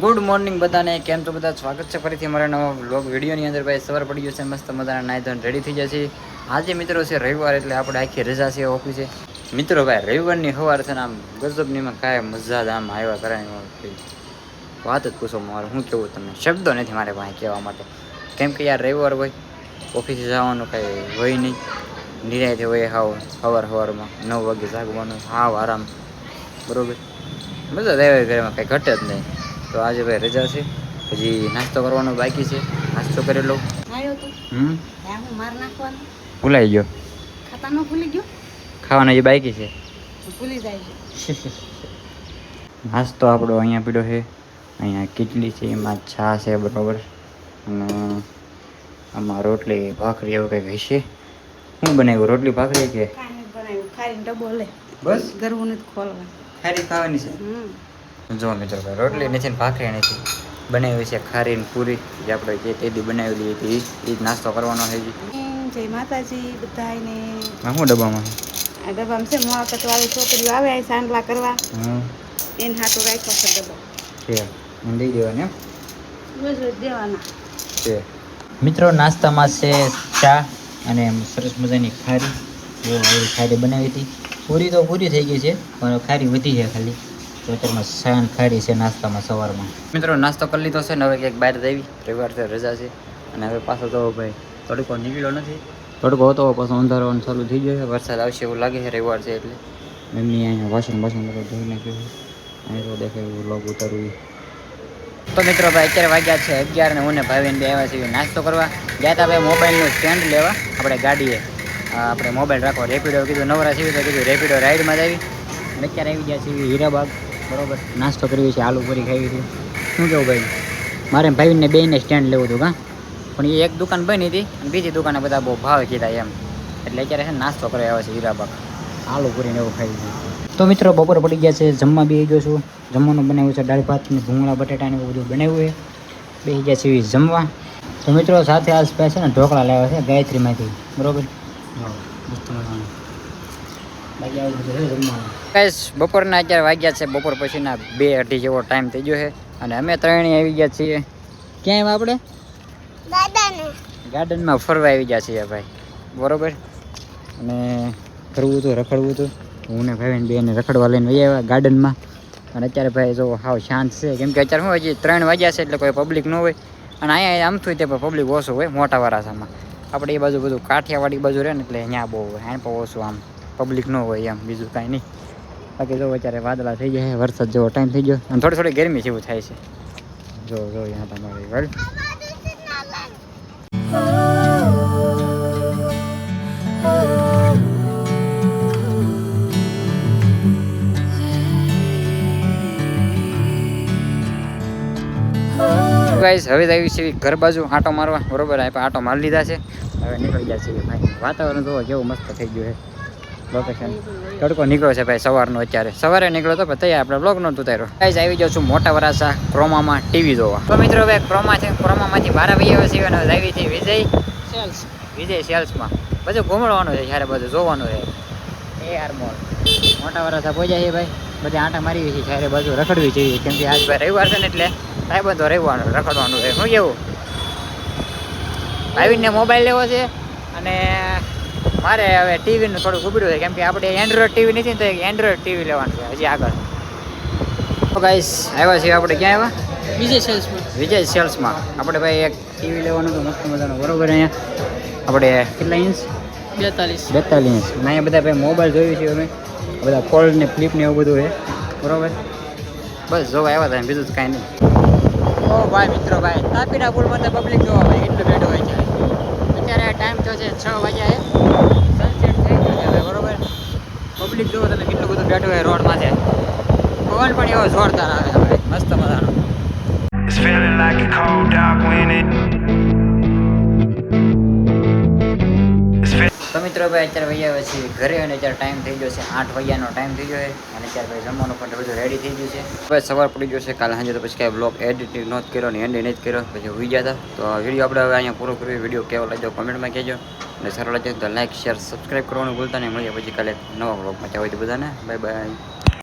Good morning બધાને, કેમ છો બધા? સ્વાગત છે ફરીથી મારા નવા વ્લોગ વિડીયોની અંદર. ભાઈ સવાર પડી ગયો છે, મસ્ત મજાના નાઈ ધોઈને રેડી થઈ જશે. આજે મિત્રો છે રવિવાર, એટલે આપણે આખી રજા છે ઓફિસે. મિત્રો ભાઈ રવિવારની સવાર છે ને આમ ગજબનીમાં કાંઈ મજા જ આમ આવ્યા કરાય, વાત જ પૂછો. મારે શું કહેવું તમને, શબ્દો નથી મારે પાસે કહેવા માટે. કેમ કે યાર રવિવાર હોય, ઓફિસે જવાનું કાંઈ હોય નહીં, નિરાયતે હોય. સવારમાં 9 વાગે જાગવાનું, હાવ આરામ, બરાબર. મજા જ આવે ઘરમાં, કાંઈ ઘટે જ નહીં. તો આજે ભાઈ રજા છે, હજી નાસ્તો કરવાનો બાકી છે. નાસ્તો કરી લઉં. ભૂલાઈ ગયો, ખાવાનો જે બાકી છે. નાસ્તો આપણો અહીંયા પીડ્યો છે. અહીંયા ખીચડી છે, એમાં છા છે, બરાબર. અને આમાં રોટલી ભાખરી એવું કંઈક હશે. શું બનાવ્યું? રોટલી ભાખરી કે બસ ગરવું નથી ખોલવા, ખારી ખાવાની છે. જો મિત્રો ભાઈ રોટલી નથી ને ભાખરી નથી, બનાવી છે ખારી ને પૂરી, જે આપણે જે તેદી બનાવેલી હતી એ જ નાસ્તો કરવાનો છે. જય માતાજી બધાને. શું ડબ્બામાં આ ડબ્બામાં છે મોળાકત વાળી છોકરીઓ આવે સાંડલા કરવા, એને હાથો રાખ્યો છે ડબ્બો છે, દઈ દેવાને રોજ દેવાના છે. મિત્રો નાસ્તામાં છે ચા અને સરસ મજાની ખારી. જો આવી ખારી બનાવી હતી. પૂરી તો પૂરી થઈ ગઈ છે, પણ ખારી વધી છે ખાલી. તો અત્યારમાં સાન ખારી છે નાસ્તામાં સવારમાં. મિત્રો નાસ્તો કરી લીધો છે ને હવે ક્યાંક બહાર જઈ. રવિવાર છે, રજા છે. અને હવે પાછો તો ભાઈ તડકો નીકળ્યો નથી. તડકો હતો પાછો અંધારવાનું ચાલુ થઈ ગયો છે. વરસાદ આવશે એવું લાગે છે રવિવાર છે એટલે. મમ્મી અહીંયા વાસણ બધું ધોઈ નાખ્યું છે. અહીં તો દેખાય એવું લોગ ઉતારવું. તો મિત્રો ભાઈ અત્યારે વાગ્યા છે 11 ને હું ને ભાઈને બે આવ્યા છીએ નાસ્તો કરવા. ગયા હતા ભાઈ મોબાઈલનું સ્ટેન્ડ લેવા આપણે ગાડીએ. આપણે મોબાઈલ રાખવા રેપિડો કીધું નવરા છીએ તો કીધું રેપિડો રાઈડમાં જ આવી. અને અત્યારે આવી ગયા છીએ હીરાબાગ, બરોબર. નાસ્તો કરવી છે, આલુ પૂરી ખાવી છે. શું કેવું ભાઈ? મારે ભાઈને બેને સ્ટેન્ડ લેવું હતું કાં, પણ એ એક દુકાન બની હતી અને બીજી દુકાને બધા બહુ ભાવ કીધા એમ. એટલે અત્યારે છે નાસ્તો કરવા આવ્યા છે હીરાબાગ, આલુ પૂરીને એવું ખાઈ છે. તો મિત્રો બપોર પડી ગયા છે, જમવા બેસી ગયો છું. જમવાનું બનાવ્યું છે દાળ ભાત ને ભૂંગળા બટાટા ને એવું બધું બનાવ્યું છે. બેસી ગયા છે જમવા. તો મિત્રો સાથે આ સ્પેશિયલ ને ઢોકળા લાવ્યા છે ગાયત્રીમાંથી, બરોબર. બપોરના અત્યારે વાગ્યા છે, બપોર પછીના 2-2:30 જેવો ટાઈમ થઈ ગયો છે. અને અમે ત્રણેય આવી ગયા છીએ. ક્યાં આવ્યા આપણે? ગાર્ડનમાં ફરવા આવી ગયા છીએ ભાઈ, બરોબર. અને ફરવું હતું, રખડવું હતું. હું ને ભાઈ બેને રખડવા લઈને વહી આવ્યા ગાર્ડનમાં. અને અત્યારે ભાઈ જો હાવ શાંત છે, કેમ કે અત્યારે શું હજી 3 વાગ્યા છે એટલે કોઈ પબ્લિક ન હોય. અને અહીંયા આમ થયું તે પબ્લિક ઓછું હોય મોટા વરાસામાં. આપણે એ બાજુ બધું કાઠિયાવાડી બાજુ રહે ને એટલે અહીંયા બહુ હોય, અહીં પણ ઓછું આમ પબ્લિક ન હોય એમ, બીજું કાંઈ નહીં. બાકી જો અત્યારે વાદળા થઈ જાય, વરસાદ જેવો ટાઈમ થઈ ગયો અને થોડી ગરમી જેવું થાય છે. જો અહીંયા તમારી વર્લ્ડ ગાઈસ હવે આવી છે ઘર બાજુ આંટો મારવા, બરોબર. આંટો મારી લીધા છે, હવે નીકળી ગયા છે ભાઈ. વાતાવરણ જોવો કેવું મસ્ત થઈ ગયું છે. લોકેશન તડકો નીકળ્યો છે ભાઈ સવારનો. અત્યારે સવારે નીકળ્યો તો પણ તૈયાર આપણે બ્લોગ નહોતું ઉતાર્યો. ગાઈસ આવી જાઉં છું મોટા વરાસા ક્રોમામાં ટીવી જોવા. તો મિત્રો હવે ક્રોમા છે, ક્રોમામાંથી 12 વાગ્યા છે અને આવી છે વિજય સેલ્સમાં. બધું ઘૂમડવાનું છે, જ્યારે બધું જોવાનું છે. AR મોલ મોટા વરાસા પહોંચ્યા છે ભાઈ. બધી આંટા મારી છે, જ્યારે બાજુ રખડવી જોઈએ, કેમ કે આજ ભાઈ રવિવાર છે ને એટલે ભાઈ બધો રહેવાનું રખડવાનું છે. શું કેવું? ભાઈને મોબાઈલ લેવો છે અને મારે હવે ટીવીનું થોડુંક ઉભર્યું છે, કેમ કે આપણે એન્ડ્રોઈડ ટીવી નથી ને તો એક એન્ડ્રોઈડ ટીવી લેવાનું છે હજી આગળ. તો ગાઈસ આવ્યા છીએ આપણે, ક્યાં આવ્યા? વિજય સેલ્સમાં આપણે ભાઈ એક ટીવી લેવાનું તો મસ્ત મજાનું, બરોબર. અહીંયા આપણે કેટલા ઇંચ? 42 ઇંચ. અને અહીંયા બધા ભાઈ મોબાઈલ જોયું છે અમે, બધા ફોલ્ડ ને ફ્લિપ ને એવું બધું છે, બરોબર. બસ જોવા આવ્યા હતા, બીજું જ કાંઈ નહીં. ઓ ભાઈ મિત્રો ભાઈ તાપીના પુલમાં તો પબ્લિક જોવા ભાઈ એટલું બેઠું હોય છે. અત્યારે ટાઈમ થયો છે 6 વાગ્યા છે, સનસેટ થઈ ગયો છે, બરોબર. પબ્લિક જોવો તમે કેટલું બધું બેઠું હોય રોડમાં છે. પવન પણ એવો જોરદાર આવે છે ભાઈ, મસ્ત મજાનો. તો મિત્રો ભાઈ અત્યારે વહી આવ્યા છીએ ઘરે અને અત્યારે ટાઈમ થઈ ગયો છે 8 વાગ્યાનો ટાઈમ થઈ ગયો છે. અને અત્યારે ભાઈ જમવાનું પણ બધું રેડી થઈ ગયું છે. ભાઈ સવાર પડી ગયો છે, કાલે સાંજે તો પછી કાંઈ બ્લોગ એડિટિંગ નહોતો કર્યો ને એન્ડ નથી કર્યો, પછી હોઈ ગયા હતા. તો આ વિડીયો આપણે હવે અહીંયા પૂરો કર્યો. વિડીયો કેવો લાગ્યો કોમેન્ટમાં કહેજો, અને સારો લાગ્યો તો લાઈક શેર સબસ્ક્રાઈબ કરવાનું ભૂલતા નહીં. મળીએ પછી કાલે નવા બ્લોગમાં. ત્યાં હોય તો બધાને બાય બાય.